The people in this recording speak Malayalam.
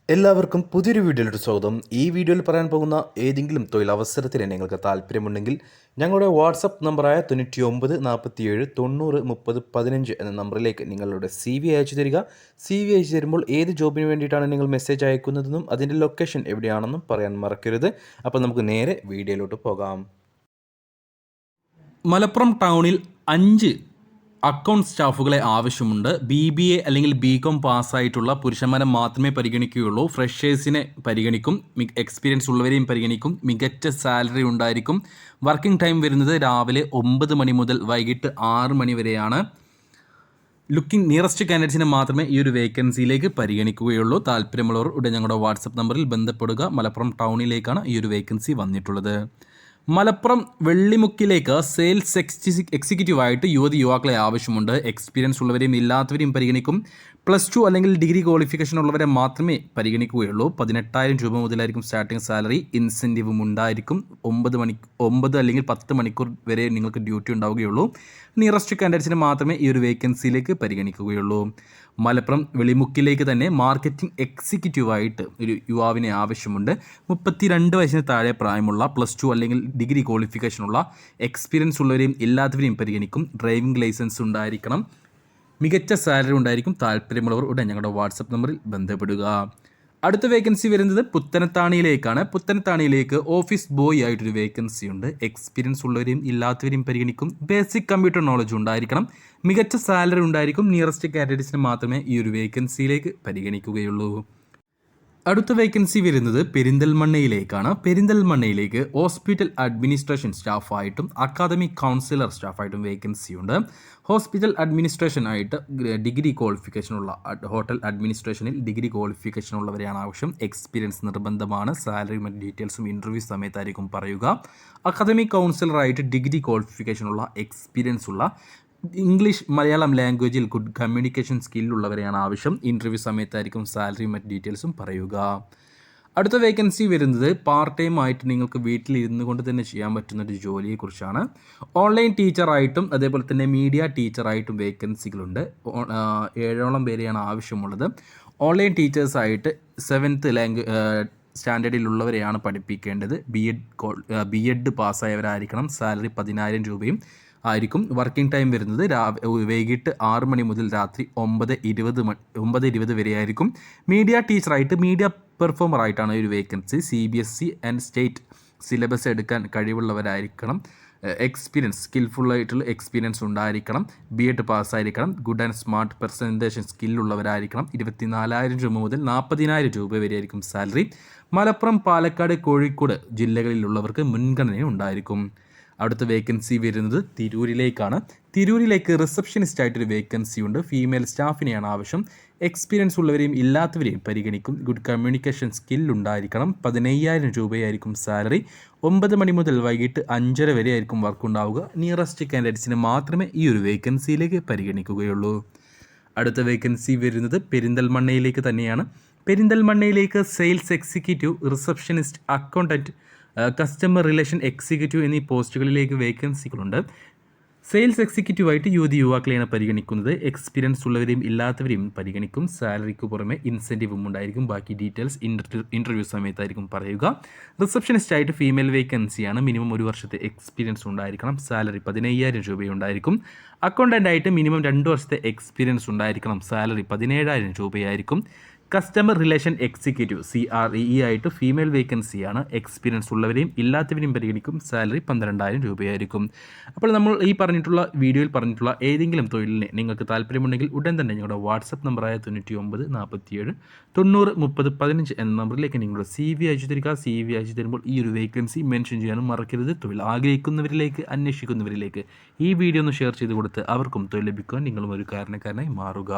എല്ലാവർക്കും പുതിയൊരു വീഡിയോയിലോട്ട് സ്വാഗതം. ഈ വീഡിയോയിൽ പറയാൻ പോകുന്ന ഏതെങ്കിലും തൊഴിലവസരത്തിന് നിങ്ങൾക്ക് താല്പര്യമുണ്ടെങ്കിൽ ഞങ്ങളുടെ വാട്സപ്പ് നമ്പറായ 9947903015 എന്ന നമ്പറിലേക്ക് നിങ്ങളുടെ CV അയച്ചു തരിക. CV അയച്ചു തരുമ്പോൾ ഏത് ജോബിന് വേണ്ടിയിട്ടാണ് നിങ്ങൾ മെസ്സേജ് അയക്കുന്നതെന്നും അതിൻ്റെ ലൊക്കേഷൻ എവിടെയാണെന്നും പറയാൻ മറക്കരുത്. അപ്പോൾ നമുക്ക് നേരെ വീഡിയോയിലോട്ട് പോകാം. മലപ്പുറം ടൗണിൽ 5 അക്കൗണ്ട് സ്റ്റാഫുകളെ ആവശ്യമുണ്ട്. BBA അല്ലെങ്കിൽ BCom പാസ്സായിട്ടുള്ള പുരുഷന്മാരെ മാത്രമേ പരിഗണിക്കുകയുള്ളൂ. ഫ്രഷേഴ്സിനെ പരിഗണിക്കും, എക്സ്പീരിയൻസ് ഉള്ളവരെയും പരിഗണിക്കും. മികച്ച സാലറി ഉണ്ടായിരിക്കും. വർക്കിംഗ് ടൈം വരുന്നത് രാവിലെ 9 മണി മുതൽ വൈകിട്ട് 6 മണി വരെയാണ്. ലുക്കിംഗ് നിയറസ്റ്റ് കാൻഡിഡേറ്റ്സിനെ മാത്രമേ ഈ ഒരു വേക്കൻസിയിലേക്ക് പരിഗണിക്കുകയുള്ളൂ. താല്പര്യമുള്ളവർ ഉടൻ ഞങ്ങളുടെ വാട്സപ്പ് നമ്പറിൽ ബന്ധപ്പെടുക. മലപ്പുറം ടൗണിലേക്കാണ് ഈ ഒരു വേക്കൻസി വന്നിട്ടുള്ളത്. മലപ്പുറം വെള്ളിമുക്കിലേക്ക് സെയിൽസ് എക്സിക്യൂട്ടീവായിട്ട് യുവാക്കളെ ആവശ്യമുണ്ട്. എക്സ്പീരിയൻസ് ഉള്ളവരെയും ഇല്ലാത്തവരെയും പരിഗണിക്കും. +2 അല്ലെങ്കിൽ ഡിഗ്രി ക്വാളിഫിക്കേഷൻ ഉള്ളവരെ മാത്രമേ പരിഗണിക്കുകയുള്ളൂ. 18,000 രൂപ മുതലായിരിക്കും സ്റ്റാർട്ടിംഗ് സാലറി. ഇൻസെൻറ്റീവും ഉണ്ടായിരിക്കും. 9 അല്ലെങ്കിൽ 10 മണിക്കൂർ വരെ നിങ്ങൾക്ക് ഡ്യൂട്ടി ഉണ്ടാവുകയുള്ളൂ. നിയറസ്റ്റ് കാൻഡിഡേറ്റ്സിനെ മാത്രമേ ഈ ഒരു വേക്കൻസിയിലേക്ക് പരിഗണിക്കുകയുള്ളൂ. മലപ്പുറം വെളിമുക്കിലേക്ക് തന്നെ മാർക്കറ്റിംഗ് എക്സിക്യൂട്ടീവായിട്ട് ഒരു യുവാവിനെ ആവശ്യമുണ്ട്. 32 വയസ്സിന് താഴെ പ്രായമുള്ള +2 അല്ലെങ്കിൽ ഡിഗ്രി ക്വാളിഫിക്കേഷനുള്ള എക്സ്പീരിയൻസ് ഉള്ളവരെയും ഇല്ലാത്തവരെയും പരിഗണിക്കും. ഡ്രൈവിംഗ് ലൈസൻസ് ഉണ്ടായിരിക്കണം. മികച്ച സാലറി ഉണ്ടായിരിക്കും. താല്പര്യമുള്ളവർ ഉടൻ ഞങ്ങളുടെ വാട്സപ്പ് നമ്പറിൽ ബന്ധപ്പെടുക. അടുത്ത വേക്കൻസി വരുന്നത് പുത്തനത്താണിയിലേക്കാണ്. പുത്തനത്താണിയിലേക്ക് ഓഫീസ് ബോയ് ആയിട്ടൊരു വേക്കൻസി ഉണ്ട്. എക്സ്പീരിയൻസ് ഉള്ളവരെയും ഇല്ലാത്തവരെയും പരിഗണിക്കും. ബേസിക് കമ്പ്യൂട്ടർ നോളജ് ഉണ്ടായിരിക്കണം. മികച്ച സാലറി ഉണ്ടായിരിക്കും. നിയറസ്റ്റ് കാൻഡിഡേറ്റ്സിന് മാത്രമേ ഈ ഒരു വേക്കൻസിയിലേക്ക് പരിഗണിക്കുകയുള്ളൂ. അടുത്ത വേക്കൻസി വരുന്നത് പെരിന്തൽമണ്ണയിലേക്കാണ്. പെരിന്തൽമണ്ണയിലേക്ക് ഹോസ്പിറ്റൽ അഡ്മിനിസ്ട്രേഷൻ സ്റ്റാഫായിട്ടും അക്കാദമിക് കൗൺസിലർ സ്റ്റാഫായിട്ടും വേക്കൻസി ഉണ്ട്. ഹോസ്പിറ്റൽ അഡ്മിനിസ്ട്രേഷൻ ആയിട്ട് ഡിഗ്രി ക്വാളിഫിക്കേഷനുള്ള ഹോട്ടൽ അഡ്മിനിസ്ട്രേഷനിൽ ഡിഗ്രി ക്വാളിഫിക്കേഷൻ ഉള്ളവരെയാണ് ആവശ്യം. എക്സ്പീരിയൻസ് നിർബന്ധമാണ്. സാലറി മറ്റ് ഡീറ്റെയിൽസും ഇൻ്റർവ്യൂ സമയത്തായിരിക്കും പറയുക. അക്കാദമിക് കൗൺസിലറായിട്ട് ഡിഗ്രി ക്വാളിഫിക്കേഷനുള്ള എക്സ്പീരിയൻസ് ഉള്ള ഇംഗ്ലീഷ് മലയാളം ലാംഗ്വേജിൽ ഗുഡ് കമ്മ്യൂണിക്കേഷൻ സ്കില്ലുള്ളവരെയാണ് ആവശ്യം. ഇൻ്റർവ്യൂ സമയത്തായിരിക്കും സാലറി മറ്റ് ഡീറ്റെയിൽസും പറയുക. അടുത്ത വേക്കൻസി വരുന്നത് പാർട്ട് ടൈം ആയിട്ട് നിങ്ങൾക്ക് വീട്ടിലിരുന്നു കൊണ്ട് തന്നെ ചെയ്യാൻ പറ്റുന്നൊരു ജോലിയെക്കുറിച്ചാണ്. ഓൺലൈൻ ടീച്ചറായിട്ടും അതേപോലെ തന്നെ മീഡിയ ടീച്ചറായിട്ടും വേക്കൻസികളുണ്ട്. 7ഓളം പേരെയാണ് ആവശ്യമുള്ളത്. ഓൺലൈൻ ടീച്ചേഴ്സായിട്ട് 7th സ്റ്റാൻഡേർഡിലുള്ളവരെയാണ് പഠിപ്പിക്കേണ്ടത്. BEd പാസ്സായവരായിരിക്കണം. സാലറി 10,000 രൂപയും ആയിരിക്കും. വർക്കിംഗ് ടൈം വരുന്നത് വൈകിട്ട് 6 മണി മുതൽ രാത്രി 9:20 വരെ ആയിരിക്കും. മീഡിയ ടീച്ചറായിട്ട് മീഡിയ പെർഫോമറായിട്ടാണ് ഒരു vacancy. CBSE and state syllabus എടുക്കാൻ കഴിവുള്ളവരായിരിക്കണം. സ്കിൽഫുള്ളായിട്ടുള്ള എക്സ്പീരിയൻസ് ഉണ്ടായിരിക്കണം. BEd പാസ്സായിരിക്കണം. ഗുഡ് ആൻഡ് സ്മാർട്ട് പ്രസൻറ്റേഷൻ സ്കില്ലുള്ളവരായിരിക്കണം. 24,000 രൂപ മുതൽ 40,000 രൂപ വരെ ആയിരിക്കും സാലറി. മലപ്പുറം, പാലക്കാട്, കോഴിക്കോട് ജില്ലകളിലുള്ളവർക്ക് മുൻഗണന ഉണ്ടായിരിക്കും. അടുത്ത വേക്കൻസി വരുന്നത് തിരൂരിലേക്കാണ്. തിരൂരിലേക്ക് റിസപ്ഷനിസ്റ്റ് ആയിട്ടൊരു വേക്കൻസി ഉണ്ട്. ഫീമെയിൽ സ്റ്റാഫിനെയാണ് ആവശ്യം. എക്സ്പീരിയൻസ് ഉള്ളവരെയും ഇല്ലാത്തവരെയും പരിഗണിക്കും. Good communication സ്കില്ലുണ്ടായിരിക്കണം. 15,000 രൂപയായിരിക്കും സാലറി. 9 മണി മുതൽ വൈകിട്ട് 5:30 വരെ ആയിരിക്കും വർക്ക് ഉണ്ടാവുക. നിയറസ്റ്റ് കാൻഡിഡേറ്റ്സിനെ മാത്രമേ ഈ ഒരു വേക്കൻസിയിലേക്ക് പരിഗണിക്കുകയുള്ളൂ. അടുത്ത വേക്കൻസി വരുന്നത് പെരിന്തൽമണ്ണയിലേക്ക് തന്നെയാണ്. പെരിന്തൽമണ്ണയിലേക്ക് sales executive, receptionist, accountant, customer relation executive എന്നീ പോസ്റ്റുകളിലേക്ക് വേക്കൻസികളുണ്ട്. സെയിൽസ് എക്സിക്യൂട്ടീവായിട്ട് യുവാക്കളെയാണ് പരിഗണിക്കുന്നത്. എക്സ്പീരിയൻസ് ഉള്ളവരെയും ഇല്ലാത്തവരെയും പരിഗണിക്കും. സാലറിക്ക് പുറമെ ഇൻസെൻറ്റീവും ഉണ്ടായിരിക്കും. ബാക്കി ഡീറ്റെയിൽസ് ഇൻ്റർവ്യൂ സമയത്തായിരിക്കും പറയുക. റിസപ്ഷനിസ്റ്റായിട്ട് ഫീമെയിൽ വേക്കൻസിയാണ്. മിനിമം 1 വർഷത്തെ എക്സ്പീരിയൻസ് ഉണ്ടായിരിക്കണം. സാലറി 15,000 രൂപയുണ്ടായിരിക്കും. അക്കൗണ്ടൻ്റായിട്ട് മിനിമം 2 വർഷത്തെ എക്സ്പീരിയൻസ് ഉണ്ടായിരിക്കണം. സാലറി 17,000 രൂപയായിരിക്കും. കസ്റ്റമർ റിലേഷൻ എക്സിക്യൂട്ടീവ് CRE ആയിട്ട് ഫീമെയിൽ വേക്കൻസിയാണ്. എക്സ്പീരിയൻസ് ഉള്ളവരെയും ഇല്ലാത്തവരെയും പരിഗണിക്കും. സാലറി 12,000 രൂപയായിരിക്കും. അപ്പോൾ നമ്മൾ ഈ വീഡിയോയിൽ പറഞ്ഞിട്ടുള്ള ഏതെങ്കിലും തൊഴിലിനെ നിങ്ങൾക്ക് താല്പര്യമുണ്ടെങ്കിൽ ഉടൻ തന്നെ ഞങ്ങളുടെ വാട്സപ്പ് നമ്പറായ 9947903015 എന്ന നമ്പറിലേക്ക് നിങ്ങളുടെ CV അയച്ചു തരിക. CV അയച്ചു തരുമ്പോൾ ഈ ഒരു വേക്കൻസി മെൻഷൻ ചെയ്യാനും മറക്കരുത്. തൊഴിൽ ആഗ്രഹിക്കുന്നവരിലേക്ക്, അന്വേഷിക്കുന്നവരിലേക്ക് ഈ വീഡിയോ ഒന്ന് ഷെയർ ചെയ്ത് കൊടുത്ത് അവർക്കും തൊഴിൽ ലഭിക്കുവാൻ നിങ്ങളും ഒരു കാരണക്കാരനായി മാറുക.